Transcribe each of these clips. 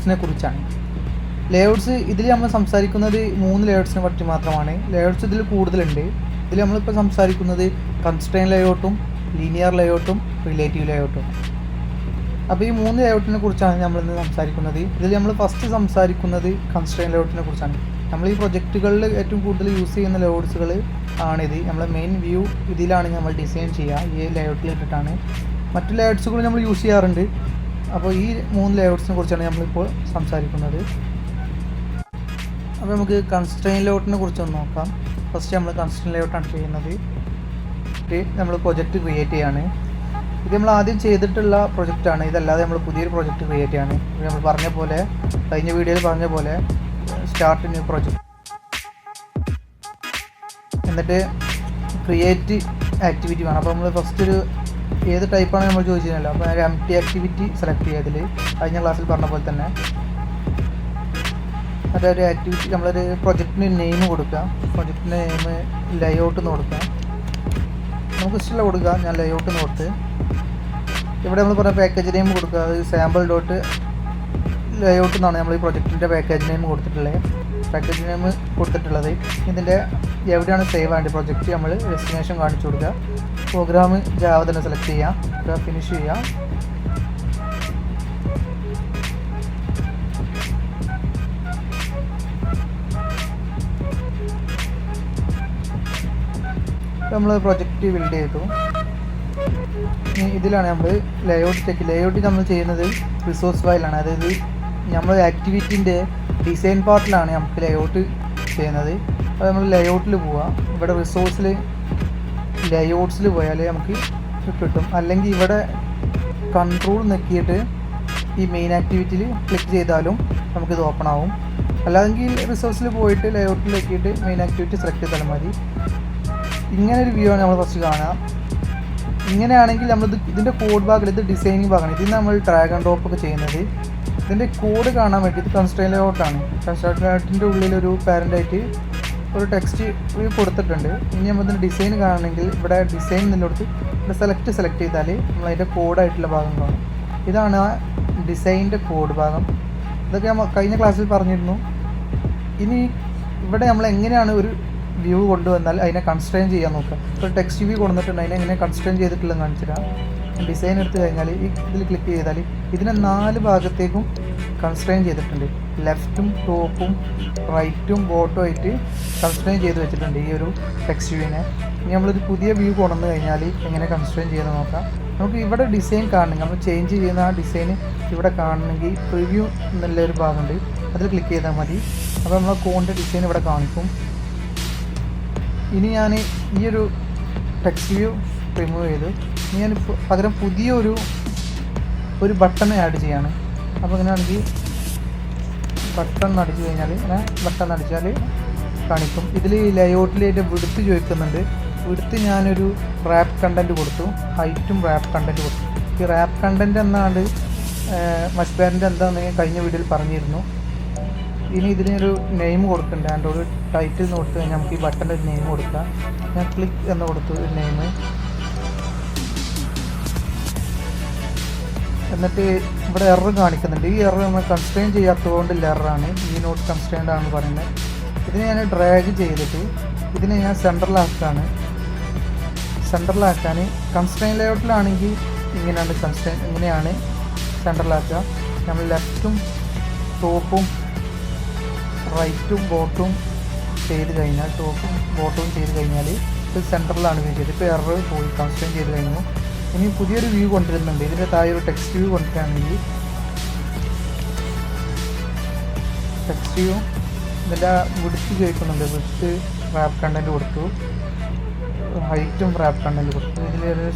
ലേഔട്ട്സിനെ കുറിച്ചാണ്. ലേഔട്ട്സ് ഇതിൽ നമ്മൾ സംസാരിക്കുന്നത് 3 ലേഔട്ട്സിനെ പറ്റി മാത്രമാണ്. ലേഔട്ട്സ് ഇതിൽ കൂടുതലുണ്ട്. ഇതിൽ നമ്മളിപ്പോൾ സംസാരിക്കുന്നത് കൺസ്ട്രെയിൻ ലേഔട്ടും, ലീനിയർ ലേഔട്ടും, റിലേറ്റീവ് ലേഔട്ടും. അപ്പോൾ ഈ 3 ലേഔട്ടിനെ കുറിച്ചാണ് നമ്മളിന്ന് സംസാരിക്കുന്നത്. ഇതിൽ നമ്മൾ ഫസ്റ്റ് സംസാരിക്കുന്നത് കൺസ്ട്രെയിൻ ലേഔട്ടിനെ കുറിച്ചാണ്. നമ്മൾ ഈ പ്രൊജക്റ്റുകളിൽ ഏറ്റവും കൂടുതൽ യൂസ് ചെയ്യുന്ന ലേഔട്ട്സുകൾ ആണിത്. നമ്മളെ മെയിൻ വ്യൂ ഇതിലാണ് നമ്മൾ ഡിസൈൻ ചെയ്യുക, ഈ ലേഔട്ടിൽ ഇട്ടിട്ടാണ്. മറ്റു ലേഔട്ട്സുകൾ നമ്മൾ യൂസ് ചെയ്യാറുണ്ട്. അപ്പോൾ ഈ 3 ലേഔട്ട്സിനെ കുറിച്ചാണ് നമ്മളിപ്പോൾ സംസാരിക്കുന്നത്. അപ്പോൾ നമുക്ക് കൺസ്ട്രെയിൻ ലേഔട്ടിനെ കുറിച്ചൊന്ന് നോക്കാം. ഫസ്റ്റ് നമ്മൾ കൺസ്ട്രെയിൻ ലേഔട്ടാണ് ചെയ്യുന്നത്. നമ്മൾ പ്രൊജക്റ്റ് ക്രിയേറ്റ് ചെയ്യാണ്. ഇത് നമ്മൾ ആദ്യം ചെയ്തിട്ടുള്ള പ്രൊജക്റ്റാണ്. ഇതല്ലാതെ നമ്മൾ പുതിയൊരു പ്രൊജക്റ്റ് ക്രിയേറ്റ് ചെയ്യാണ്. നമ്മൾ പറഞ്ഞ പോലെ, കഴിഞ്ഞ വീഡിയോയിൽ പറഞ്ഞ പോലെ സ്റ്റാർട്ട് ന്യൂ പ്രൊജക്റ്റ്, എന്നിട്ട് ക്രിയേറ്റ് ആക്ടിവിറ്റി വേണം. അപ്പോൾ നമ്മൾ ഫസ്റ്റ് ഒരു ഏത് ടൈപ്പാണ് നമ്മൾ ചോദിച്ചിരുന്നല്ലോ. അപ്പോൾ ഒരു എംപ്റ്റി ആക്ടിവിറ്റി സെലക്ട് ചെയ്യുക. ഇതിൽ കഴിഞ്ഞ ക്ലാസ്സിൽ പറഞ്ഞ പോലെ തന്നെ അതൊരു ആക്ടിവിറ്റി, നമ്മളൊരു പ്രൊജക്റ്റിന് നെയിം കൊടുക്കുക. പ്രൊജക്റ്റിൻ്റെ നെയിം ലേഔട്ട് എന്ന് കൊടുക്കുക. നമുക്ക് ഇഷ്ടമുള്ള കൊടുക്കുക. ഞാൻ ലേഔട്ട് എന്ന് കൊടുത്ത് ഇവിടെ നമ്മൾ പറഞ്ഞ പാക്കേജ് നെയിം കൊടുക്കുക. അത് സാമ്പിൾ ഡോട്ട് ലേഔട്ട് എന്നാണ് നമ്മൾ ഈ പ്രൊജക്റ്റിൻ്റെ പാക്കേജ് നെയിം കൊടുത്തിട്ടുള്ളത്. പാക്കേജ് നെയിം കൊടുത്തിട്ടുള്ളത് ഇതിൻ്റെ എവിടെയാണ് സേവ് ആവേണ്ടത് പ്രൊജക്റ്റ് നമ്മൾ ഡെസ്റ്റിനേഷൻ കാണിച്ചു കൊടുക്കുക. പ്രോഗ്രാം ജാവ തന്നെ സെലക്ട് ചെയ്യുക, ഫിനിഷ് ചെയ്യുക. നമ്മൾ പ്രൊജക്റ്റ് ബിൽഡ് ചെയ്തു. ഇതിലാണ് നമ്മൾ ലേഔട്ട് നമ്മൾ ചെയ്യുന്നത് റിസോഴ്സ് ഫയലാണ്. അതായത് നമ്മൾ ആക്ടിവിറ്റീൻ്റെ ഡിസൈൻ പാർട്ടിലാണ് നമുക്ക് ലേഔട്ട് ചെയ്യുന്നത്. അത് നമ്മൾ ലേഔട്ടിൽ പോവുക. ഇവിടെ റിസോഴ്സിൽ ലേഔട്ട്സിൽ പോയാൽ നമുക്ക് കിട്ടും. അല്ലെങ്കിൽ ഇവിടെ കൺട്രോൾ നെക്കിയിട്ട് ഈ മെയിൻ ആക്ടിവിറ്റിയിൽ ക്ലിക്ക് ചെയ്താലും നമുക്കിത് ഓപ്പൺ ആവും. അല്ലെങ്കിൽ റിസോഴ്സിൽ പോയിട്ട് ലേഔട്ടിൽ നോക്കിയിട്ട് മെയിൻ ആക്ടിവിറ്റി സെലക്ട് ചെയ്താലും മതി. ഇങ്ങനെ ഒരു വ്യൂ ആണ് നമ്മൾ ഫസ്റ്റ് കാണുക. ഇങ്ങനെയാണെങ്കിൽ ഇതിൻ്റെ കോഡ് ഭാഗം, ഇത് ഡിസൈനിങ് ഭാഗമാണ്. ഇതിൽ നമ്മൾ ഡ്രാഗ് ആൻഡ് ഡ്രോപ്പ് ഒക്കെ ചെയ്യുന്നത്. ഇതിൻ്റെ കോഡ് കാണാൻ വേണ്ടി ഇത് കൺസ്ട്രെയിൻ ലേഔട്ടാണ്. കൺസ്ട്രെയിൻ ലേഔട്ടിൻ്റെ ഉള്ളിലൊരു പാരൻ്റായിട്ട് ഒരു ടെക്സ്റ്റ് കൊടുത്തിട്ടുണ്ട്. ഇനി നമ്മൾ ഇതിൻ്റെ ഡിസൈൻ കാണണമെങ്കിൽ ഇവിടെ ഡിസൈൻ എന്നുള്ളടത്ത് ഇവിടെ സെലക്ട് ചെയ്താൽ നമ്മൾ അതിൻ്റെ കോഡായിട്ടുള്ള ഭാഗം കാണും. ഇതാണ് ആ ഡിസൈനിൻ്റെ കോഡ് ഭാഗം. ഇതൊക്കെ നമ്മൾ കഴിഞ്ഞ ക്ലാസ്സിൽ പറഞ്ഞിരുന്നു. ഇനി ഇവിടെ നമ്മൾ എങ്ങനെയാണ് ഒരു വ്യൂ കൊണ്ടുവന്നാൽ അതിനെ കൺസ്ട്രെയിൻ ചെയ്യാൻ നോക്കുക. ഇപ്പോൾ ടെക്സ്റ്റ് വ്യൂ കൊണ്ടുവന്നിട്ടുണ്ട്, അതിനെ എങ്ങനെ കൺസ്ട്രെയിൻ ചെയ്തിട്ടുള്ളത് കാണിച്ചു തരാം. ഡിസൈൻ എടുത്തു കഴിഞ്ഞാൽ ഈ ഇതിൽ ക്ലിക്ക് ചെയ്താൽ ഇതിനെ 4 ഭാഗത്തേക്കും കൺസ്ട്രെയിൻ ചെയ്തിട്ടുണ്ട്. ലെഫ്റ്റും ടോപ്പും റൈറ്റും ബോട്ടും ആയിട്ട് കൺസ്ട്രെയിൻ ചെയ്ത് വെച്ചിട്ടുണ്ട് ഈ ഒരു ടെക്സ്റ്റ് വ്യൂവിനെ. ഇനി നമ്മളൊരു പുതിയ വ്യൂ കൊണ്ടുവന്ന് കഴിഞ്ഞാൽ എങ്ങനെ കൺസ്ട്രെയിൻ ചെയ്യുന്നത് നോക്കാം. നമുക്ക് ഇവിടെ ഡിസൈൻ കാണണമെങ്കിൽ നമ്മൾ ചേഞ്ച് ചെയ്യുന്ന ആ ഡിസൈൻ ഇവിടെ കാണണമെങ്കിൽ പ്രിവ്യൂ എന്നുള്ളൊരു ഭാഗമുണ്ട്, അതിൽ ക്ലിക്ക് ചെയ്താൽ മതി. അപ്പോൾ നമ്മൾ കോണിൻ്റെ ഡിസൈൻ ഇവിടെ കാണിക്കും. ഇനി ഞാൻ ഈ ഒരു ടെക്സ്റ്റ് വ്യൂ റിമൂവ് ചെയ്തു. ഇനി ഞാൻ പകരം പുതിയൊരു ബട്ടൺ ആഡ് ചെയ്യാണ്. അപ്പോൾ ഇങ്ങനെയാണെങ്കിൽ ബട്ടൺ അടിച്ചു കഴിഞ്ഞാൽ ബട്ടൺ അടിച്ചാൽ കാണിക്കും. ഇതിൽ ലേഔട്ടിലായിട്ട് വിഡ്ത്ത് ചോദിക്കുന്നുണ്ട്. വിഡ്ത്ത് ഞാനൊരു റാപ്പ് കണ്ടൻറ്റ് കൊടുത്തു, ഹൈറ്റും റാപ്പ് കണ്ടൻറ്റ് കൊടുത്തു. ഈ റാപ്പ് കണ്ടൻറ്റ് എന്നാണ്ട് മസ്ബാൻഡിൻ്റെ എന്താണെന്ന് ഞാൻ കഴിഞ്ഞ വീഡിയോയിൽ പറഞ്ഞിരുന്നു. ഇനി ഇതിനൊരു നെയിം കൊടുക്കുന്നുണ്ട്. അതിൻ്റെ ഒരു ടൈറ്റിൽ നിന്ന് കൊടുത്ത് കഴിഞ്ഞാൽ നമുക്ക് ഈ ബട്ടൻ്റെ ഒരു നെയിം കൊടുക്കാം. ഞാൻ ക്ലിക്ക് എന്ന് കൊടുത്തു ഒരു നെയിം. എന്നിട്ട് ഇവിടെ എറർ കാണിക്കുന്നുണ്ട്. ഈ എറർ നമ്മൾ കൺസ്ട്രെയിൻ ചെയ്യാത്തതുകൊണ്ടുള്ള എററാണ്. ഈ നോട്ട് കൺസ്ട്രെയിൻഡ് ആണെന്ന് പറയുന്നത്. ഇതിനെ ഞാൻ ഡ്രാഗ് ചെയ്തിട്ട് ഇതിനെ ഞാൻ സെൻട്രലാക്കാൻ കൺസ്ട്രെയിൻ ലേഔട്ടിലാണെങ്കിൽ ഇങ്ങനെയാണ് കൺസ്ട്രെയിൻ, ഇങ്ങനെയാണ് സെൻട്രലാക്കുക. നമ്മൾ ലെഫ്റ്റും ടോപ്പും റൈറ്റും ബോട്ടും ചെയ്ത് കഴിഞ്ഞാൽ ഇത് സെൻട്രലാണ് വ്യൂ ചെയ്ത്. ഇപ്പോൾ എറർ പോയി, കൺസ്ട്രെയിൻ ചെയ്ത് കഴിഞ്ഞു. ഇനി പുതിയൊരു വ്യൂ കൊണ്ടുവരുന്നുണ്ട്. ഇതിൻ്റെ താഴെ ഒരു ടെക്സ്റ്റ് വ്യൂ കൊണ്ടുവരികയാണെങ്കിൽ ടെക്സ്റ്റ് വ്യൂ ഇതിൻ്റെ വിഡ്ത്ത് ചോദിക്കുന്നുണ്ട്. വിഡ്ത്ത് റാപ്പ് കണ്ടൻറ്റ് കൊടുത്തു, ഹൈറ്റും റാപ്പ് കണ്ടൻറ്റ് കൊടുത്തു. ഇതിലൊരു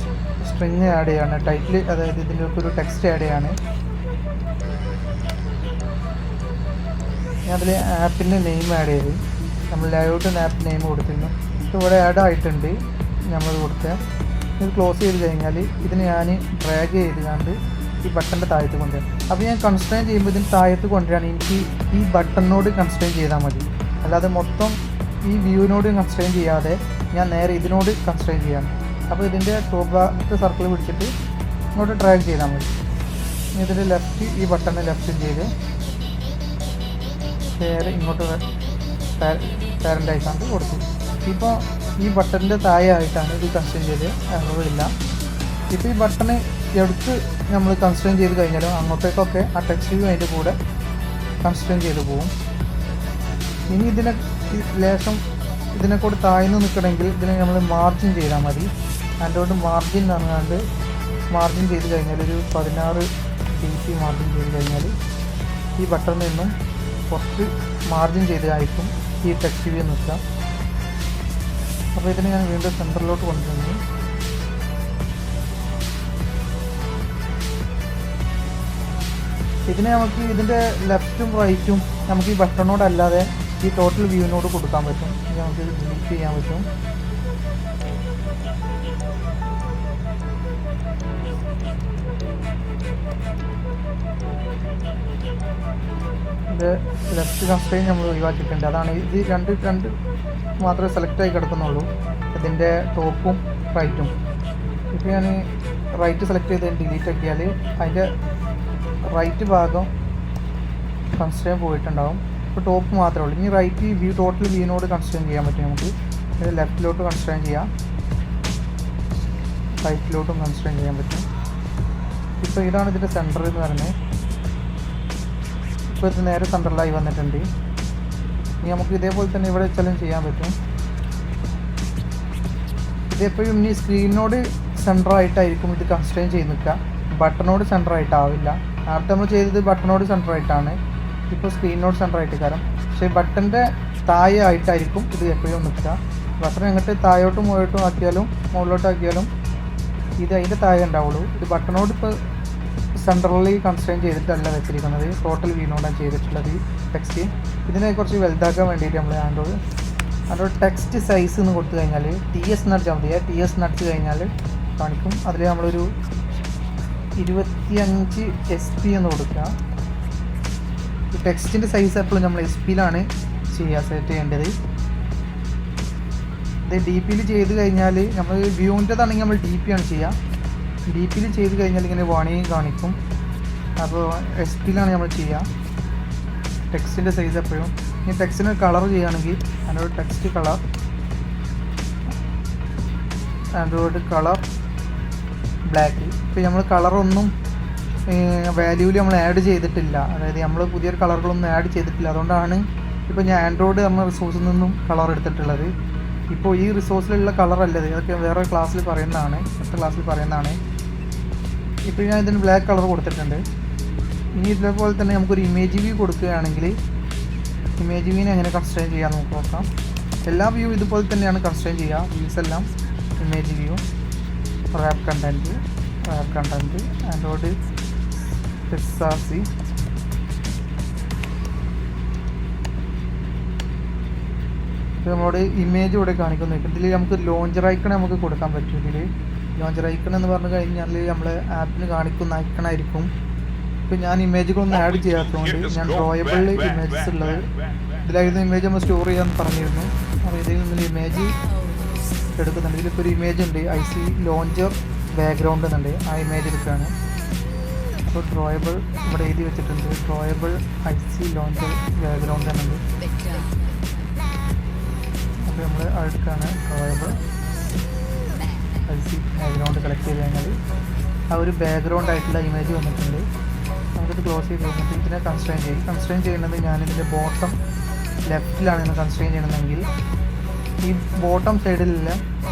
സ്ട്രിങ് ആഡ് ചെയ്യാണ്, ടൈറ്റിൽ, അതായത് ഇതിലേക്ക് ഒരു ടെക്സ്റ്റ് ആഡ് ചെയ്യാണ്. ഞാൻ അതിൽ ആപ്പിൻ്റെ നെയിം ആഡ് ചെയ്ത് നമ്മൾ ലേഔട്ടിന് ആപ്പ് നെയിം കൊടുത്തിരുന്നു. ഇപ്പോൾ ഇവിടെ ആഡ് ആയിട്ടുണ്ട്. നമ്മൾ കൊടുത്ത് ഇത് ക്ലോസ് ചെയ്ത് കഴിഞ്ഞാൽ ഇതിന് ഞാൻ ഡ്രാഗ് ചെയ്തുകൊണ്ട് ഈ ബട്ടൻ്റെ താഴത്ത് കൊണ്ടുവരാം. അപ്പോൾ ഞാൻ കൺസ്ട്രെയിൻ ചെയ്യുമ്പോൾ ഇതിന് താഴത്ത് കൊണ്ടുവരാണ്. എനിക്ക് ഈ ബട്ടണിനോട് കൺസ്ട്രെയിൻ ചെയ്താൽ മതി. അല്ലാതെ മൊത്തം ഈ വ്യൂവിനോട് കൺസ്ട്രെയിൻ ചെയ്യാതെ ഞാൻ നേരെ ഇതിനോട് കൺസ്ട്രെയിൻ ചെയ്യാണ്. അപ്പോൾ ഇതിൻ്റെ ടോപ്പ് ഭാഗത്തെ സർക്കിൾ പിടിച്ചിട്ട് ഇങ്ങോട്ട് ഡ്രാഗ് ചെയ്താൽ മതി. ഇതിൻ്റെ ലെഫ്റ്റ്, ഈ ബട്ടണിന് ലെഫ്റ്റും ചെയ്ത് ഷെയർ ഇങ്ങോട്ട് പാരൻ്റ് ആയിട്ടാണ് കൊടുത്തു. ഇപ്പോൾ ഈ ബട്ടണിൻ്റെ താഴെ ആയിട്ടാണ് ഇത് കൺസ്ട്രെയിൻ ചെയ്ത് ഇല്ല. ഇപ്പോൾ ഈ ബട്ടണ് എടുത്ത് നമ്മൾ കൺസ്ട്രെയിൻ ചെയ്ത് കഴിഞ്ഞാലും അങ്ങോട്ടേക്കൊക്കെ ആ ടെക്സ്റ്റ് അതിൻ്റെ കൂടെ കൺസ്ട്രെയിൻ ചെയ്ത് പോകും. ഇനി ഇതിനെ ലേശം ഇതിനെക്കൂടെ താഴ്ന്നു നിൽക്കണമെങ്കിൽ ഇതിനെ നമ്മൾ മാർജിൻ ചെയ്താൽ മതി. അതിൻ്റെ മാർജിൻ പറഞ്ഞാണ്ട് മാർജിൻ ചെയ്ത് കഴിഞ്ഞാൽ ഒരു 16 dp മാർജിൻ ചെയ്ത് കഴിഞ്ഞാൽ ഈ ബട്ടണിൽ നിന്നും കുറച്ച് മാർജിൻ ചെയ്തായിരിക്കും ഈ ടെക്സ്റ്റ് വ്യൂ നിൽക്കുക. അപ്പോൾ ഇതിനെ ഞാൻ വീണ്ടും സെൻറ്ററിലോട്ട് കൊണ്ടുവന്നു. ഇതിനെ നമുക്ക് ഇതിൻ്റെ ലെഫ്റ്റും റൈറ്റും നമുക്ക് ഈ ബട്ടണോടല്ലാതെ ഈ ടോട്ടൽ വ്യൂവിനോട് കൊടുക്കാൻ പറ്റും. ഇത് നമുക്ക് ഡിലീറ്റ് ചെയ്യാൻ പറ്റും. ഇത് ലെഫ്റ്റ് കൺസ്ട്രെയിൻ നമ്മൾ ഒഴിവാക്കിയിട്ടുണ്ട്. അതാണ് ഇത് രണ്ട് മാത്രമേ സെലക്റ്റായി കിടക്കുന്നുള്ളൂ, ഇതിൻ്റെ ടോപ്പും റൈറ്റും. ഇപ്പോൾ ഞാൻ റൈറ്റ് സെലക്ട് ചെയ്ത് ഡിലീറ്റ് ആക്കിയാൽ അതിൻ്റെ റൈറ്റ് ഭാഗം കൺസ്ട്രെയിൻ പോയിട്ടുണ്ടാവും. ഇപ്പോൾ ടോപ്പ് മാത്രമേ ഉള്ളൂ. ഇനി റൈറ്റ് വ്യൂ ടോട്ടൽ വ്യൂവിനോട് കൺസ്ട്രെയിൻ ചെയ്യാൻ പറ്റും. നമുക്ക് ഇത് ലെഫ്റ്റിലോട്ട് കൺസ്ട്രെയിൻ ചെയ്യാം, റൈറ്റിലോട്ടും കൺസ്ട്രെയിൻ ചെയ്യാൻ പറ്റും. ഇപ്പോൾ ഇതാണ് ഇതിൻ്റെ സെൻറ്റർ എന്ന് പറഞ്ഞത്. ഇപ്പോൾ ഇത് നേരെ സെൻറ്ററിലായി വന്നിട്ടുണ്ട്. ഇനി നമുക്ക് ഇതേപോലെ തന്നെ ഇവിടെ വെച്ചാലും ചെയ്യാൻ പറ്റും. ഇതെപ്പോഴും ഇനി സ്ക്രീനിനോട് സെൻറ്ററായിട്ടായിരിക്കും ഇത് കൺസ്ട്രെയിൻ ചെയ്ത് നിൽക്കുക, ബട്ടണോട് സെൻറ്ററായിട്ടാവില്ല. നേരത്തെ നമ്മൾ ചെയ്തത് ബട്ടണോട് സെൻറ്ററായിട്ടാണ്, ഇപ്പോൾ സ്ക്രീനിനോട് സെൻറ്ററായിട്ട് കാരണം. പക്ഷേ ബട്ടൻ്റെ താഴെ ആയിട്ടായിരിക്കും ഇത് എപ്പോഴും നിൽക്കുക. ബട്ടൺ എങ്ങോട്ട് താഴോട്ടും മുകളിലോട്ടും ആക്കിയാലും മുകളിലോട്ടാക്കിയാലും ഇത് അതിൻ്റെ താഴെ ഉണ്ടാവുള്ളൂ. ഇത് ബട്ടണോട് ഇപ്പോൾ സെൻട്രലി കൺസ്ട്രെയിൻ ചെയ്തിട്ടല്ല വെച്ചിരിക്കുന്നത്, ടോട്ടൽ വ്യൂനോടാണ് ചെയ്തിട്ടുള്ളത് ടെക്സ്റ്റ്. ഇതിനെ കുറച്ച് വലുതാക്കാൻ വേണ്ടിയിട്ട് നമ്മൾ ആൻഡ്രോയിഡ് ടെക്സ്റ്റ് സൈസ് എന്ന് കൊടുത്തു കഴിഞ്ഞാൽ TS നടിച്ചാൽ മതി. TS നടിച്ച് കഴിഞ്ഞാൽ കാണിക്കും. അതിൽ നമ്മളൊരു 25 SP എന്ന് കൊടുക്കുക. ഈ ടെക്സ്റ്റിൻ്റെ സൈസ് എപ്പോഴും നമ്മൾ SP-യിലാണ് സെറ്റ് ചെയ്യേണ്ടത്. ഇത് DP-യിൽ ചെയ്ത് കഴിഞ്ഞാൽ നമ്മൾ വ്യൂവിൻ്റെതാണെങ്കിൽ നമ്മൾ DP ആണ് ചെയ്യുക. DP-യിൽ ചെയ്ത് കഴിഞ്ഞാൽ ഇങ്ങനെ വാണിംഗ് കാണിക്കും. അപ്പോൾ SP-യിലാണ് നമ്മൾ ചെയ്യുക ടെക്സ്റ്റിൻ്റെ സൈസ് എപ്പോഴും. ഈ ടെക്സ്റ്റിന് കളർ ചെയ്യുകയാണെങ്കിൽ Android text colour, Android colour black. ഇപ്പോൾ നമ്മൾ കളറൊന്നും വാല്യൂവിൽ നമ്മൾ ആഡ് ചെയ്തിട്ടില്ല, അതായത് നമ്മൾ പുതിയൊരു കളറുകളൊന്നും ആഡ് ചെയ്തിട്ടില്ല. അതുകൊണ്ടാണ് ഇപ്പോൾ ഞാൻ ആൻഡ്രോയിഡ് എന്ന റിസോഴ്സിൽ നിന്നും കളർ എടുത്തിട്ടുള്ളത്. ഇപ്പോൾ ഈ റിസോഴ്സിലുള്ള കളറല്ലത്, അതൊക്കെ വേറെ ക്ലാസ്സിൽ പറയുന്നതാണ്, അടുത്ത ക്ലാസ്സിൽ പറയുന്നതാണ്. ഇപ്പോൾ ഞാൻ ഇതിന് ബ്ലാക്ക് കളർ കൊടുത്തിട്ടുണ്ട്. ഇനി ഇതേപോലെ തന്നെ നമുക്കൊരു ഇമേജ് വ്യൂ കൊടുക്കുകയാണെങ്കിൽ ഇമേജ് വ്യൂവിനെ എങ്ങനെ കൺസ്ട്രെയിൻ ചെയ്യാൻ നമുക്ക് നോക്കാം. എല്ലാ വ്യൂ ഇതുപോലെ തന്നെയാണ് കൺസ്ട്രെയിൻ ചെയ്യുക. വ്യൂസ് എല്ലാം image view, wrap content android SRC. ഇപ്പോൾ നമ്മളോട് ഇമേജ് ഇവിടെ കാണിക്കുന്നു. ഇപ്പം ഇതിൽ നമുക്ക് ലോഞ്ചർ ഐക്കൺ നമുക്ക് കൊടുക്കാൻ പറ്റും. ഇതിൽ ലോഞ്ചർ ഐക്കൺ എന്ന് പറഞ്ഞു കഴിഞ്ഞാൽ നമ്മൾ ആപ്പിന് കാണിക്കുന്ന ഐക്കണായിരിക്കും. ഇപ്പോൾ ഞാൻ ഇമേജുകളൊന്നും ആഡ് ചെയ്യാത്തതുകൊണ്ട് ഞാൻ ഡ്രോയബിൾ ഇമേജസ് ഉള്ളത് ഇതിലായിരുന്നു ഇമേജ് നമ്മൾ സ്റ്റോർ ചെയ്യാൻ പറഞ്ഞിരുന്നു. അപ്പോൾ ഇതിൽ നിന്ന് ഇമേജ് എടുക്കുന്നുണ്ട്. ഇതിലിപ്പോൾ ഒരു ഇമേജ് ഉണ്ട്, IC ലോഞ്ചർ ബാക്ക്ഗ്രൗണ്ട് എന്നുണ്ട്, ആ ഇമേജ് എടുക്കുകയാണ്. അപ്പോൾ ഡ്രോയബിൾ ഇവിടെ എഴുതി വെച്ചിട്ടുണ്ട്, ഡ്രോയബിൾ IC ലോഞ്ചർ ബാക്ക്ഗ്രൗണ്ട് എന്നുണ്ട്. അപ്പോൾ നമ്മൾ അടുക്കാണ് ഡ്രോയബിൾ IC ബാക്ക്ഗ്രൗണ്ട് കളക്ട് ചെയ്ത് കഴിഞ്ഞാൽ ആ ഒരു ബാക്ക്ഗ്രൗണ്ട് ആയിട്ടുള്ള ഇമേജ് വന്നിട്ടുണ്ട്. നമുക്കിത് ക്ലോസ് ചെയ്ത് കഴിഞ്ഞിട്ട് ഇതിനെ കൺസ്ട്രെയിൻ ചെയ്യുന്നത് ഞാനിതിൻ്റെ ബോട്ടം ലെഫ്റ്റിലാണ് ഇന്ന് കൺസ്ട്രെയിൻ ചെയ്യണമെങ്കിൽ ഈ ബോട്ടം സൈഡിലെല്ലാം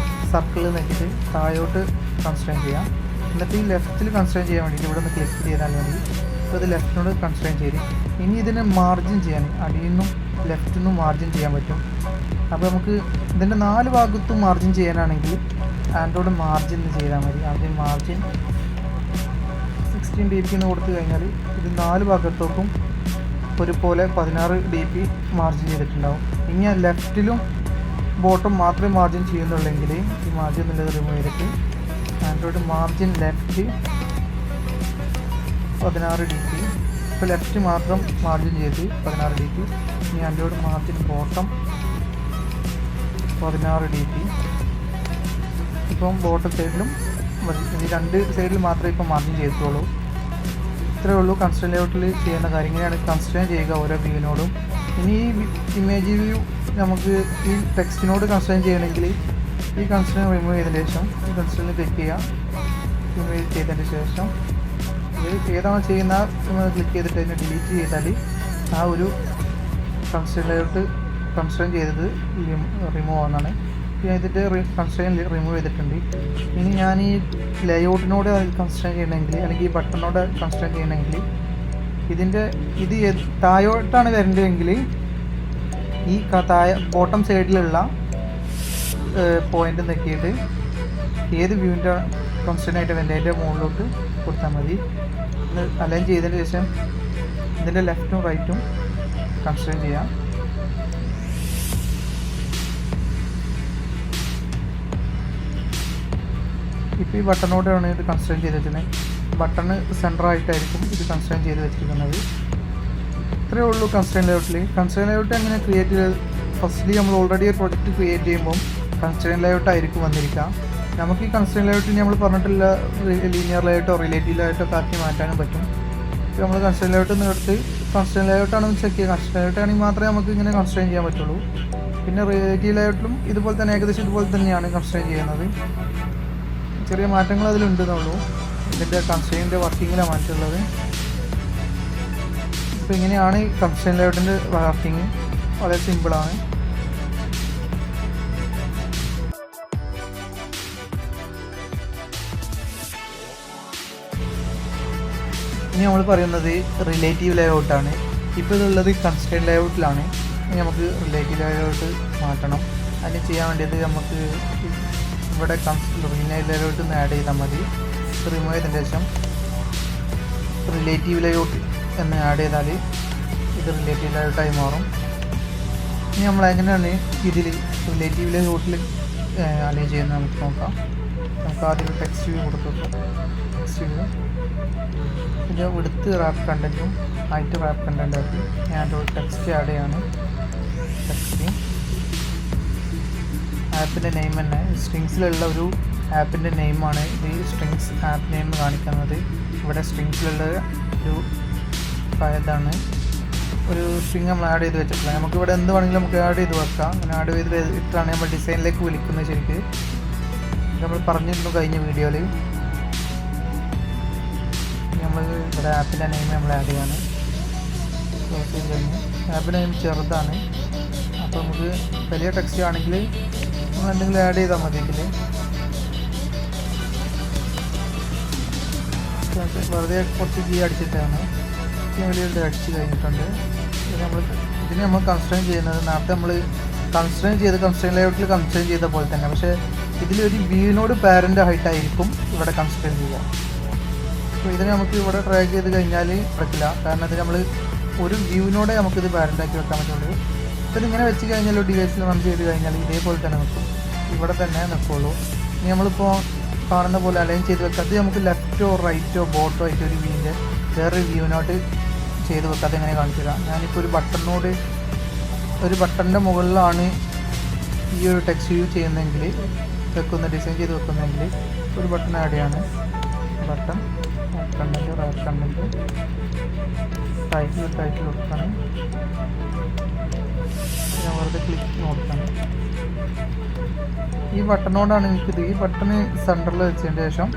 സർക്കിൾ നോക്കിയിട്ട് താഴോട്ട് കൺസ്ട്രെയിൻ ചെയ്യാം. എന്നിട്ട് ഈ ലെഫ്റ്റിൽ കൺസ്ട്രെയിൻ ചെയ്യാൻ വേണ്ടിയിട്ട് ഇവിടെ നിന്ന് ക്ലിക്ക് ചെയ്താൽ മതി. അപ്പോൾ ഇത് ലെഫ്റ്റിനോട് കൺസ്ട്രെയിൻ ചെയ്ത് ഇനി ഇതിനെ മാർജിൻ ചെയ്യാൻ അടിയിൽ നിന്നും ലെഫ്റ്റിൽ നിന്നും മാർജിൻ ചെയ്യാൻ പറ്റും. അപ്പോൾ നമുക്ക് ഇതിൻ്റെ 4 ഭാഗത്തും മാർജിൻ ചെയ്യാനാണെങ്കിൽ ആൻഡ്രോയിഡ് മാർജിൻ ചെയ്താൽ മതി. ആദ്യം മാർജിൻ 16 dp എന്ന് കൊടുത്തു കഴിഞ്ഞാൽ ഇത് 4 ഭാഗത്തേക്കും ഒരുപോലെ 16 dp മാർജിൻ ചെയ്തിട്ടുണ്ടാവും. ഇനി ലെഫ്റ്റിലും ബോട്ടം മാത്രമേ മാർജിൻ ചെയ്യുന്നുള്ളെങ്കിൽ ഈ മാർജിൻ എന്നുള്ളത് റിമൂവ് ചെയ്തിട്ട് ആൻഡ്രോയിഡ് മാർജിൻ ലെഫ്റ്റ് 16 dp. ഇപ്പോൾ ലെഫ്റ്റ് മാത്രം മാർജിൻ ചെയ്ത് 16 dp. ഇനി ആൻഡ്രോയിഡ് മാർജിൻ ബോട്ടം 16 dp. ഇപ്പം ബോട്ടം സൈഡിലും ഈ 2 സൈഡിൽ മാത്രമേ ഇപ്പോൾ മാർജിൻ ചെയ്തിട്ടുള്ളൂ. ഇത്രയേ ഉള്ളൂ കൺസ്ട്രെയിൻ ലേഔട്ടിൽ ചെയ്യുന്ന കാര്യം. ഇങ്ങനെയാണ് കൺസ്ട്രെയിൻ ചെയ്യുക ഓരോ വ്യൂവിനോടും. ഇനി ഈ ഇമേജ് വ്യൂ നമുക്ക് ഈ ടെക്സ്റ്റിനോട് കൺസ്ട്രെയിൻ ചെയ്യണമെങ്കിൽ ഈ കൺസ്ട്രെയിൻ റിമൂവ് ചെയ്തതിന് ശേഷം ഈ കൺസ്ട്രെയിനിൽ ക്ലിക്ക് ചെയ്യാം. ഇമേജ് ചെയ്തതിന് ശേഷം ഇത് ഏതാണോ ചെയ്യുന്ന ക്ലിക്ക് ചെയ്തിട്ട് അതിനെ ഡിലീറ്റ് ചെയ്താൽ ആ ഒരു കൺസ്ട്രെയിനിലോട്ട് കൺസ്ട്രെയിൻ ചെയ്തത് റിമൂവ് ആവുന്നതാണ്. ചെയ്തിട്ട് കൺസ്ട്രെയിൻ റിമൂവ് ചെയ്തിട്ടുണ്ട്. ഇനി ഞാൻ ഈ ലേഔട്ടിനോട് കൺസ്ട്രെയിൻ ചെയ്യണമെങ്കിൽ അല്ലെങ്കിൽ ഈ ബട്ടണിനോട് കൺസ്ട്രെയിൻ ചെയ്യണമെങ്കിൽ ഇത് താഴോട്ടാണ് വരേണ്ടതെങ്കിൽ ഈ ബോട്ടം സൈഡിലുള്ള പോയിന്റ് നോക്കിയിട്ട് ഏത് വ്യൂവിൻ്റെ കൺസ്ട്രെയിൻ ആയിട്ട് വരേണ്ടത് അതിൻ്റെ മുകളിലോട്ട് കൊടുത്താൽ മതി. അലൈൻ ചെയ്തതിന് ശേഷം ഇതിൻ്റെ ലെഫ്റ്റും റൈറ്റും കൺസ്ട്രെയിൻ ചെയ്യാം. ഇപ്പോൾ ഈ ബട്ടണോടാണ് ഇത് കൺസ്ട്രെയിൻ ചെയ്ത് വെച്ചിട്ടുള്ളത്. ബട്ടണ് സെൻറ്ററായിട്ടായിരിക്കും ഇത് കൺസ്ട്രെയിൻ ചെയ്ത് വെച്ചിരിക്കുന്നത്. ഇത്രയേ ഉള്ളൂ കൺസ്ട്രെയിൻ ലേഔട്ടിൽ. കൺസ്ട്രെയിൻ ലേഔട്ട് എങ്ങനെ ക്രിയേറ്റ് ചെയ്ത് ഫസ്റ്റ്ലി നമ്മൾ ഓൾറെഡി ഒരു പ്രൊജക്റ്റ് ക്രിയേറ്റ് ചെയ്യുമ്പോൾ കൺസ്ട്രെയിൻ ലേഔട്ട് ആയിരിക്കും വന്നിരിക്കുക. നമുക്ക് ഈ കൺസ്ട്രെയിൻ ലേഔട്ടിൽ നമ്മൾ പറഞ്ഞിട്ടുള്ള ലീനിയർ ലേഔട്ടോ റിലേറ്റീവ് ലേഔട്ടോ ഒക്കെ ആക്കി മാറ്റാനും പറ്റും. ഇപ്പോൾ നമ്മൾ കൺസ്ട്രെയിൻ ലേഔട്ട് എടുത്ത് കൺസ്ട്രെയിൻ ലേഔട്ടാണെന്ന് ചെക്ക് ചെയ്യുക. കൺസ്ട്രെയിൻ ലേഔട്ട് ആണെങ്കിൽ മാത്രമേ നമുക്ക് ഇങ്ങനെ കൺസ്ട്രെയിൻ ചെയ്യാൻ പറ്റുള്ളൂ. പിന്നെ റിലേറ്റീവ് ലേഔട്ടിലും ഇതുപോലെ തന്നെ ഏകദേശം ഇതുപോലെ തന്നെയാണ് കൺസ്ട്രെയിൻ ചെയ്യുന്നത്. ചെറിയ മാറ്റങ്ങൾ അതിലുണ്ടെന്നുള്ളൂ. ഇതിൻ്റെ കൺസ്ട്രെയിൻ്റെ വർക്കിങ്ങിലാണ് മാറ്റമുള്ളത്. ഇപ്പോൾ ഇങ്ങനെയാണ് ഈ കൺസ്ട്രെയിൻ ലേഔട്ടിൻ്റെ വർക്കിങ്. വളരെ സിമ്പിളാണ്. ഇനി നമ്മൾ പറയുന്നത് റിലേറ്റീവ് ലേഔട്ടാണ്. ഇപ്പോൾ ഇതുള്ളത് കൺസ്ട്രെയിൻ ലേഔട്ടിലാണ്. ഇനി നമുക്ക് റിലേറ്റീവ് ലേഔട്ട് മാറ്റണം. അതിന് ചെയ്യാൻ വേണ്ടിയത് നമുക്ക് ഇവിടെ റിലേറ്റീവ് ലേഔട്ട് ഒന്ന് ആഡ് ചെയ്താൽ മതി. റിമൂവ് ചെയ്തതിന് ശേഷം റിലേറ്റീവ് ലേഔട്ട് എന്ന് ആഡ് ചെയ്താൽ ഇത് റിലേറ്റീവ് ലേഔട്ടായി മാറും. ഇനി നമ്മൾ എങ്ങനെയാണ് ഇതിൽ റിലേറ്റീവ് ലേഔട്ടിൽ അലൈൻ ചെയ്യുന്നത് നമുക്ക് നോക്കാം. നമുക്ക് ആദ്യം ടെക്സ്റ്റ് വ്യൂ കൊടുത്തു. ടെക്സ്റ്റ് വ്യൂ പിന്നെ വിടുത്ത് റാപ്പ് കണ്ടൻറ്റും ഹൈറ്റ് റാപ്പ് കണ്ടൻറ്റും ആക്കി ഞാൻ ഒരു ടെക്സ്റ്റ് ആഡ് ചെയ്യാണ്. ടെക്സ്റ്റ് ആപ്പിൻ്റെ നെയിം തന്നെ സ്ട്രിങ്സിലുള്ള ഒരു ആപ്പിൻ്റെ നെയിമാണ് ഇത്. സ്ട്രിങ്സ് ആപ്പ് നെയിം കാണിക്കുന്നത് ഇവിടെ സ്ട്രിങ്സിലുള്ള ഒരു ഇതാണ്. ഒരു സ്ട്രിങ് നമ്മൾ ആഡ് ചെയ്ത് വെച്ചിട്ടില്ല. നമുക്കിവിടെ എന്ത് വേണമെങ്കിലും നമുക്ക് ആഡ് ചെയ്ത് വെക്കാം. അങ്ങനെ ആഡ് ചെയ്ത് ഇട്ടാണ് നമ്മൾ ഡിസൈനിലേക്ക് വിളിക്കുന്നത്. ശരിക്ക് നമ്മൾ പറഞ്ഞിരുന്നു കഴിഞ്ഞ വീഡിയോയിൽ. നമ്മൾ ഇവിടെ ആപ്പിൻ്റെ നെയിം നമ്മൾ ആഡ് ചെയ്യാണ്. ക്ലോസ് ചെയ്ത് കഴിഞ്ഞ് ആപ്പിൻ്റെ നെയിം ചെറുതാണ്. അപ്പോൾ നമുക്ക് വലിയ ടെക്സ്റ്റ് ആണെങ്കിൽ നമ്മൾ എന്തെങ്കിലും ആഡ് ചെയ്താൽ മതിയെങ്കിൽ വെറുതെ കുറച്ച് കീ അടിച്ചിട്ടാണ്. വലിയൊരു അടിച്ച് കഴിഞ്ഞിട്ടുണ്ട്. ഇതിന് നമ്മൾ കൺസ്ട്രെയിൻ ചെയ്യുന്നത് നേരത്തെ നമ്മൾ കൺസ്ട്രെയിൻ ലേഔട്ടിൽ കൺസ്ട്രെയിൻ ചെയ്ത പോലെ തന്നെ. പക്ഷേ ഇതിലൊരു വ്യൂവിനോട് പാരൻ്റ് ഹൈറ്റ് ആയിരിക്കും ഇവിടെ കൺസ്ട്രെയിൻ ചെയ്യുക. അപ്പോൾ ഇതിന് നമുക്ക് ഇവിടെ ട്രാക്ക് ചെയ്ത് കഴിഞ്ഞാൽ പറ്റില്ല. കാരണം ഇത് നമ്മൾ ഒരു വ്യൂവിനോടെ നമുക്കിത് പാരൻ്റാക്കി വെക്കാൻ പറ്റുള്ളൂ. ഇതിങ്ങനെ വെച്ച് കഴിഞ്ഞാൽ ഒരു ഡിവൈസിൽ റൺ ചെയ്ത് കഴിഞ്ഞാൽ ഇതേപോലെ തന്നെ നിൽക്കും. ഇവിടെ തന്നെ നിൽക്കുള്ളൂ. ഇനി നമ്മളിപ്പോൾ കാണുന്ന പോലെ അലൈൻ ചെയ്ത് വെക്കാം. അത് നമുക്ക് ലെഫ്റ്റോ റൈറ്റോ ബോട്ടോ ആയിട്ട് ഒരു വ്യൂവിൻ്റെ വേറൊരു വ്യൂവിനോട്ട് ചെയ്ത് വെക്കാം. അതെങ്ങനെ കാണിച്ചില്ല. ഞാനിപ്പോൾ ഒരു ബട്ടണിൻ്റെ മുകളിലാണ് ഈ ഒരു ടെക്സ്റ്റ് വ്യൂ ചെയ്യുന്നതെങ്കിൽ ഡിസൈൻ ചെയ്ത് വെക്കുന്നതെങ്കിൽ ഒരു ബട്ടൺ ആഡ് ചെയ്യാണ്. Button content wrap content title കൊടുക്കണം. ഞാൻ വെറുതെ ക്ലിക്ക് കൊടുക്കണം. ഈ ബട്ടണോടാണ് എനിക്കിത്. ഈ ബട്ടണ് സെൻറ്ററിൽ വെച്ചതിന് ശേഷം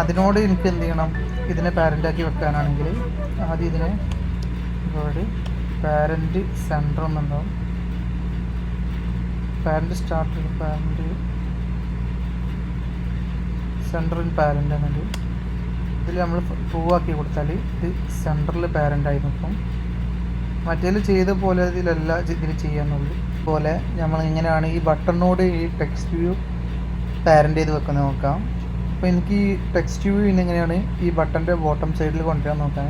അതിനോട് എനിക്ക് എന്ത് ചെയ്യണം, ഇതിനെ പാരൻ്റാക്കി വെക്കാനാണെങ്കിൽ ആദ്യം ഇതിനെ ഇവിടെ പാരൻ്റ് സെൻറ്റർ എന്നുണ്ടാവും. Parent start parent centre in parent എന്നുണ്ട്. ഇതിൽ നമ്മൾ ട്രൂ ആക്കി കൊടുത്താൽ ഇത് സെൻറ്ററിൽ പാരൻ്റ് ആയി നിൽക്കും. മറ്റേതിൽ ചെയ്ത പോലെ ഇതിലല്ല ഇതിൽ ചെയ്യാന്നുള്ളൂ. പോലെ നമ്മൾ ഇങ്ങനെയാണ് ഈ ബട്ടണിനോട് ഈ ടെക്സ്റ്റ് വ്യൂ പാരൻ്റ് ചെയ്ത് വെക്കുന്നത് നോക്കാം. അപ്പോൾ എനിക്ക് ഈ ടെക്സ്റ്റ് വ്യൂ എങ്ങനെയാണ് ഈ ബട്ടൻ്റെ ബോട്ടം സൈഡിൽ കൊണ്ടുവരാൻ നോക്കാൻ.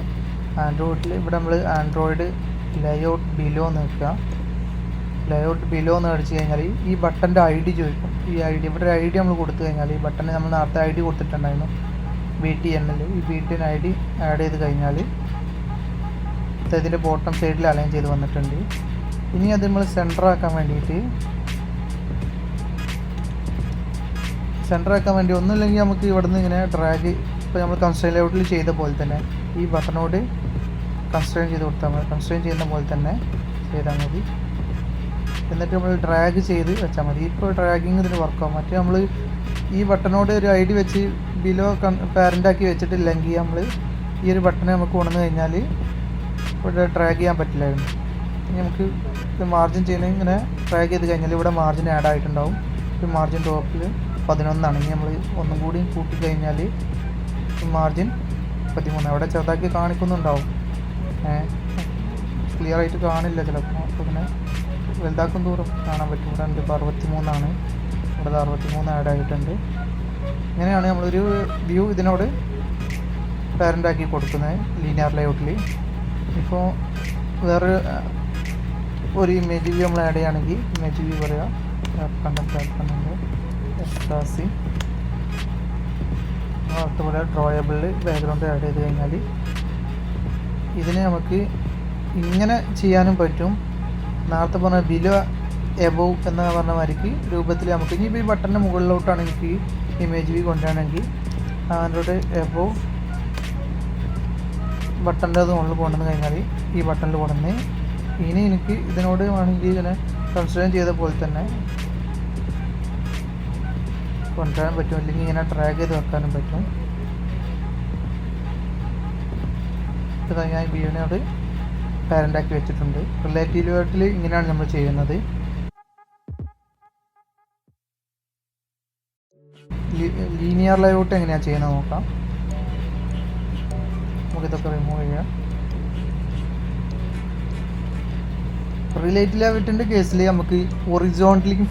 ആൻഡ്രോയിഡിൽ ഇവിടെ നമ്മൾ ആൻഡ്രോയിഡ് ലേഔട്ട് ബിലോ എന്ന് വെക്കുക. ലേഔട്ട് ബിലോ എന്ന് അടിച്ചു കഴിഞ്ഞാൽ ഈ ബട്ടൻ്റെ ഐ ഡി ചോദിക്കും. ഈ ഐ ഡി ഇവിടെ ഐ ഡി നമ്മൾ കൊടുത്തു കഴിഞ്ഞാൽ ഈ ബട്ടന് നമ്മൾ നേരത്തെ ഐ ഡി കൊടുത്തിട്ടുണ്ടായിരുന്നു BTN. ഈ BTN ഐ ഡി ആഡ് ചെയ്ത് കഴിഞ്ഞാൽ ഇതിൻ്റെ ബോട്ടം സൈഡിൽ അലൈൻ ചെയ്ത് വന്നിട്ടുണ്ട്. ഇനി അത് നമ്മൾ സെൻറ്റർ ആക്കാൻ വേണ്ടി ഒന്നുമില്ലെങ്കിൽ നമുക്ക് ഇവിടെ നിന്ന് ഇങ്ങനെ ഡ്രാഗ്, ഇപ്പോൾ നമ്മൾ കൺസ്ട്രെയിൻ ലേഔട്ടിൽ ചെയ്ത പോലെ തന്നെ ഈ ബട്ടണോട് കൺസ്ട്രെയിൻ ചെയ്ത് കൊടുത്താൽ മതി. കൺസ്ട്രെയിൻ ചെയ്യുന്ന പോലെ തന്നെ ചെയ്താൽ മതി. എന്നിട്ട് നമ്മൾ ഡ്രാഗ് ചെയ്ത് വെച്ചാൽ മതി. ഇപ്പോൾ ഡ്രാഗിങ് ഇതിന് വർക്കാവും. മറ്റേ നമ്മൾ ഈ ബട്ടണോട് ഒരു ഐ ഡി വെച്ച് ബിലോ പാരൻ്റാക്കി വെച്ചിട്ടില്ലെങ്കിൽ നമ്മൾ ഈ ഒരു ബട്ടൺ നമുക്ക് കൊണ്ടുവന്ന് കഴിഞ്ഞാൽ ഇവിടെ ഡ്രാഗ് ചെയ്യാൻ പറ്റില്ലായിരുന്നു. ഇനി നമുക്ക് മാർജിൻ ചെയ്യുന്നത് ഇങ്ങനെ ഡ്രാഗ് ചെയ്ത് കഴിഞ്ഞാൽ ഇവിടെ മാർജിൻ ആഡ് ആയിട്ടുണ്ടാവും. ഈ മാർജിൻ ടോപ്പിൽ 11 ഇനി നമ്മൾ ഒന്നും കൂടി കൂട്ടിക്കഴിഞ്ഞാൽ മാർജിൻ 13. അവിടെ ചെറുതാക്കി കാണിക്കുന്നുണ്ടാവും, ക്ലിയർ ആയിട്ട് കാണില്ല ചിലപ്പോൾ. അപ്പോൾ പിന്നെ വലുതാക്കും തോറും കാണാൻ പറ്റും. ഇവിടെ ഉണ്ട് ഇപ്പോൾ 63 ഇവിടെ 63 ആഡ് ആയിട്ടുണ്ട്. ഇങ്ങനെയാണ് നമ്മളൊരു വ്യൂ ഇതിനോട് പാരൻ്റാക്കി കൊടുക്കുന്നത് ലീനിയർ ലേഔട്ടിൽ. ഇപ്പോൾ വേറെ ഒരു ഇമേജ് വ്യൂ നമ്മൾ ആഡ് ചെയ്യുകയാണെങ്കിൽ ഇമേജ് വ്യൂ പറയാം, കണ്ടന്റ് എക്സ്ട്രാസി അതുപോലെ ഡ്രോയബിളിൽ ബാക്ക്ഗ്രൗണ്ട് ആഡ് ചെയ്ത് കഴിഞ്ഞാൽ ഇതിന് നമുക്ക് ഇങ്ങനെ ചെയ്യാനും പറ്റും. നേരത്തെ പറഞ്ഞ ബിലോ എബോവ് എന്ന് പറഞ്ഞ മാതിരിക്ക് രൂപത്തിൽ നമുക്ക് ഇനി ഈ ബട്ടൻ്റെ മുകളിലോട്ടാണ് എനിക്ക് ഇമേജ് വ്യൂ കൊണ്ടുവരണമെങ്കിൽ അതിൻ്റെ എബോവ് ബട്ടൻ്റെ അത് മുകളിൽ കൊണ്ടുവന്ന് കഴിഞ്ഞാൽ ഈ ബട്ടണിൽ കൊണ്ടുവന്ന് ഇനി എനിക്ക് ഇതിനോട് വേണമെങ്കിൽ ഇങ്ങനെ കൺസിഡർ ചെയ്ത പോലെ തന്നെ കൊണ്ടുവരാൻ പറ്റും, അല്ലെങ്കിൽ ഇങ്ങനെ ഡ്രാഗ് ചെയ്ത് വെക്കാനും പറ്റും. ഇത് ഞാൻ വ്യൂവിനോട് പാരൻ്റാക്കി വെച്ചിട്ടുണ്ട്. റിലേറ്റീവ് ലേഔട്ടിൽ ഇങ്ങനെയാണ് നമ്മൾ ചെയ്യുന്നത്. ലീനിയർ ലേഔട്ട് എങ്ങനെയാണ് ചെയ്യുന്നത് നോക്കാം. നമുക്കിതൊക്കെ റിമൂവ് ചെയ്യാം. റിലേറ്റീവ് ലേഔട്ടിൻ്റെ കേസിൽ നമുക്ക് ഹൊറിസോണ്ടലിയും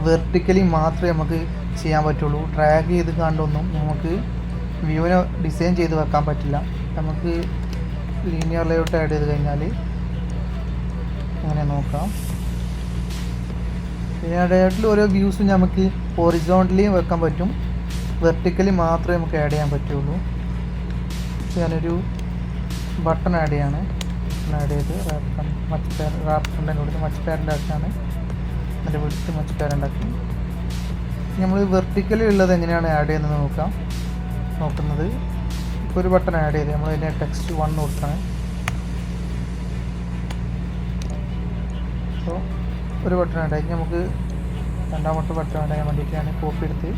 വെർട്ടിക്കലി മാത്രമേ നമുക്ക് ചെയ്യാൻ പറ്റുള്ളൂ. ഡ്രാഗ് ചെയ്ത് കണ്ടൊന്നും നമുക്ക് വ്യൂവിനെ ഡിസൈൻ ചെയ്ത് വെക്കാൻ പറ്റില്ല. നമുക്ക് ലീനിയർ ലേഔട്ട് ആഡ് ചെയ്ത് കഴിഞ്ഞാൽ അങ്ങനെ നോക്കാം. ലീനിയർ ലേഔട്ടിൽ ഓരോ വ്യൂസും നമുക്ക് ഹൊറിസോണ്ടലി വെക്കാൻ പറ്റും, വെർട്ടിക്കലി മാത്രമേ നമുക്ക് ആഡ് ചെയ്യാൻ പറ്റുള്ളൂ. ഞാനൊരു ബട്ടൺ ആഡ് ചെയ്യാണ്. ആഡ് ചെയ്ത് റാപ്പ് കണ്ടന്റ് കൊടുത്ത് മച്ച് പാരൻ്റ് ആക്കാണ്. അതിൻ്റെ വിടുത്ത് മച്ച് പാരൻ്റ് ആക്കി. നമ്മൾ വെർട്ടിക്കലി ഉള്ളത് എങ്ങനെയാണ് ആഡ് ചെയ്യുന്നത് നോക്കുന്നത്. ഇപ്പോൾ ഒരു ബട്ടൺ ആഡ് ചെയ്ത് നമ്മൾ അതിൻ്റെ ടെക്സ്റ്റ് 1 കൊടുക്കണം. അപ്പോൾ ഒരു ബട്ടൺ ആഡ് ആയി നമുക്ക് രണ്ടാമത്തെ ബട്ടൺ ആഡ് ചെയ്യാൻ വേണ്ടിയിട്ട് ഞാൻ കോപ്പി എടുത്ത്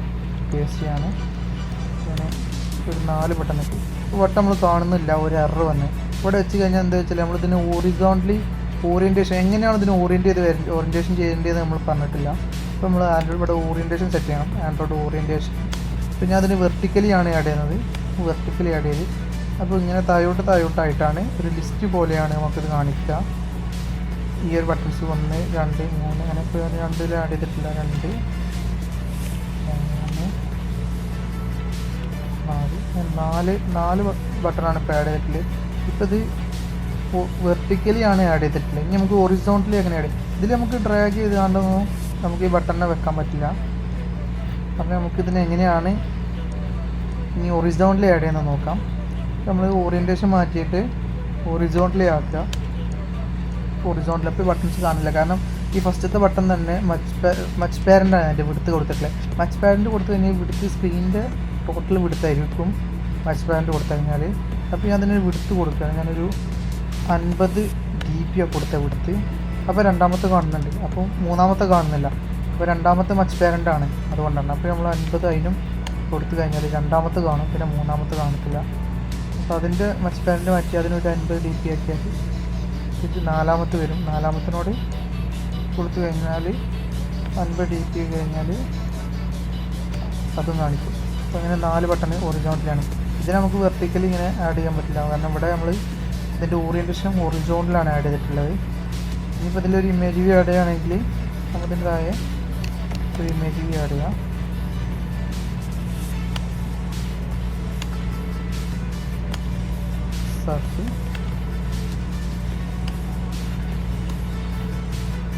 പേസ്റ്റ് ചെയ്യാണ്. ഞാൻ ഒരു 4 ബട്ടൺ എത്തി. ബട്ടൺ നമ്മൾ കാണുന്നില്ല, ഒരു എറർ വന്ന് ഇവിടെ വെച്ച് കഴിഞ്ഞാൽ എന്താ വെച്ചാൽ നമ്മളിതിന് ഹൊറിസോണ്ടലി ഓറിയൻറ്റേഷൻ എങ്ങനെയാണ് ഇതിന് ഓറിയൻറ്റേഷൻ ചെയ്യേണ്ടതെന്ന് നമ്മൾ പറഞ്ഞിട്ടില്ല. അപ്പോൾ നമ്മൾ ആൻഡ്രോയിഡ് ഇവിടെ ഓറിയൻറ്റേഷൻ സെറ്റ് ചെയ്യണം. ആൻഡ്രോയിഡ് ഓറിയൻറ്റേഷൻ പിന്നെ അതിന് വെർട്ടിക്കലി ആണ് ആഡ് ചെയ്യുന്നത്. വെർട്ടിക്കലി ആഡ് ചെയ്ത് അപ്പോൾ ഇങ്ങനെ താഴോട്ടായിട്ടാണ് ഒരു ലിസ്റ്റ് പോലെയാണ് നമുക്കിത് കാണിക്കുക. ഈ ഒരു ബട്ടൺസ് 1 2 3 അങ്ങനെ ഇപ്പോൾ 2 ആഡ് ചെയ്തിട്ടില്ല. 2 3 4 ബട്ടണാണ് ഇപ്പോൾ ആഡ് ചെയ്തിട്ടുള്ളത്. ഇപ്പോൾ ഇത് വെർട്ടിക്കലി ആണ് ആഡ് ചെയ്തിട്ടുള്ളത്. ഇനി നമുക്ക് ഹൊറിസോണ്ടലി എങ്ങനെ ആഡ് ചെയ്യും? ഇതിൽ നമുക്ക് ഡ്രാഗ് ചെയ്ത് കണ്ടൊന്നും നമുക്ക് ഈ ബട്ടണിനെ വെക്കാൻ പറ്റില്ല. അപ്പോൾ നമുക്കിതിന് എങ്ങനെയാണ് ഇനി ഹൊറിസോണ്ടലി ആഡ് ചെയ്യുന്നത് നോക്കാം. നമ്മൾ ഓറിയൻറ്റേഷൻ മാറ്റിയിട്ട് ഹൊറിസോണ്ടലി ആക്കുക. ഹൊറിസോണ്ടലി അപ്പോൾ ബട്ടൺസ് കാണില്ല, കാരണം ഈ ഫസ്റ്റത്തെ ബട്ടൺ തന്നെ മച്ച് പാരൻ്റാണ് അതിൻ്റെ വിടുത്ത് കൊടുത്തിട്ടുള്ളത്. മച്ച് പാരൻ്റ് കൊടുത്തു കഴിഞ്ഞാൽ വിടുത്ത് സ്ക്രീനിൻ്റെ ടോട്ടൽ വിടുത്തായിരിക്കും മച്ച് പാരൻ്റ് കൊടുത്തു കഴിഞ്ഞാൽ. അപ്പോൾ ഞാൻ അതിനൊരു വിടുത്ത് കൊടുക്കുകയാണ്. ഞാനൊരു 50 dp കൊടുത്ത വിടുത്ത്. അപ്പോൾ രണ്ടാമത്തെ കാണുന്നുണ്ട്, അപ്പോൾ മൂന്നാമത്തെ കാണുന്നില്ല. അപ്പോൾ രണ്ടാമത്തെ മച്ച് പാരൻ്റ് ആണ്, അതുകൊണ്ടാണ്. അപ്പോൾ നമ്മൾ 50 അതിനും കൊടുത്തു കഴിഞ്ഞാൽ രണ്ടാമത്തെ കാണും, പിന്നെ മൂന്നാമത്തെ കാണത്തില്ല. അപ്പോൾ അതിൻ്റെ മച്ച് പാരൻ്റ് മാറ്റി അതിനൊരു 50 dp ആക്കിയാൽ ഇത് നാലാമത്തെ വരും. നാലാമത്തിനോട് കൊടുത്തു കഴിഞ്ഞാൽ 50 dp കഴിഞ്ഞാൽ അതും കാണിക്കും. അപ്പോൾ അങ്ങനെ 4 ബട്ടൺ ഹൊറിസോണ്ടലാണ്. ഇതിന് നമുക്ക് വെർട്ടിക്കലി ഇങ്ങനെ ആഡ് ചെയ്യാൻ പറ്റില്ല, കാരണം ഇവിടെ നമ്മൾ ഇതിൻ്റെ ഓറിയൻറ്റേഷൻ ഹൊറിസോണ്ടലാണ് ആഡ് ചെയ്തിട്ടുള്ളത്. ഇനിയിപ്പോൾ ഇതിലൊരു ഇമേജ് വ്യൂ ആഡ് ചെയ്യുകയാണെങ്കിൽ നമുക്കിതിൻ്റെ താഴെ ഒരു ഇമേജ് വ്യൂ ആഡ് ചെയ്യാം. സെർച്ച്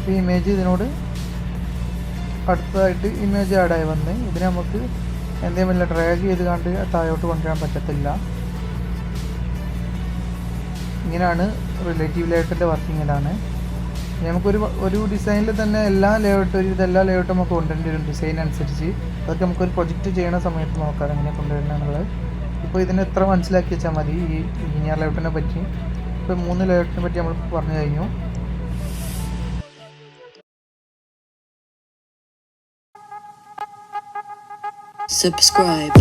ഈ ഇമേജ് ഇതിനോട് അടുത്തതായിട്ട് ഇമേജ് ആഡായി വന്ന് ഇതിനെ നമുക്ക് എന്തെങ്കിലും ഡ്രാഗ് ചെയ്ത് കണ്ട് താഴോട്ട് കൊണ്ടുവരാൻ പറ്റത്തില്ല. ഇങ്ങനെയാണ് റിലേറ്റീവ് ലേഔട്ടിൻ്റെ വർക്കിംഗ്. ഇതാണ് നമുക്കൊരു ഡിസൈനിൽ തന്നെ എല്ലാ ലേഔട്ടും നമുക്ക് കൊണ്ടുവരേണ്ടി വരും ഡിസൈൻ അനുസരിച്ച്. അതൊക്കെ നമുക്കൊരു പ്രൊജക്റ്റ് ചെയ്യുന്ന സമയത്ത് നോക്കാം എങ്ങനെ കൊണ്ടുവരണം എന്നുള്ളത്. ഇപ്പോൾ ഇതിന് എത്ര മനസ്സിലാക്കി വെച്ചാൽ മതി ഈ ലീനിയർ ലേഔട്ടിനെ പറ്റി. ഇപ്പോൾ 3 ലേഔട്ടിനെ പറ്റി നമ്മൾ പറഞ്ഞു കഴിഞ്ഞു. Subscribe.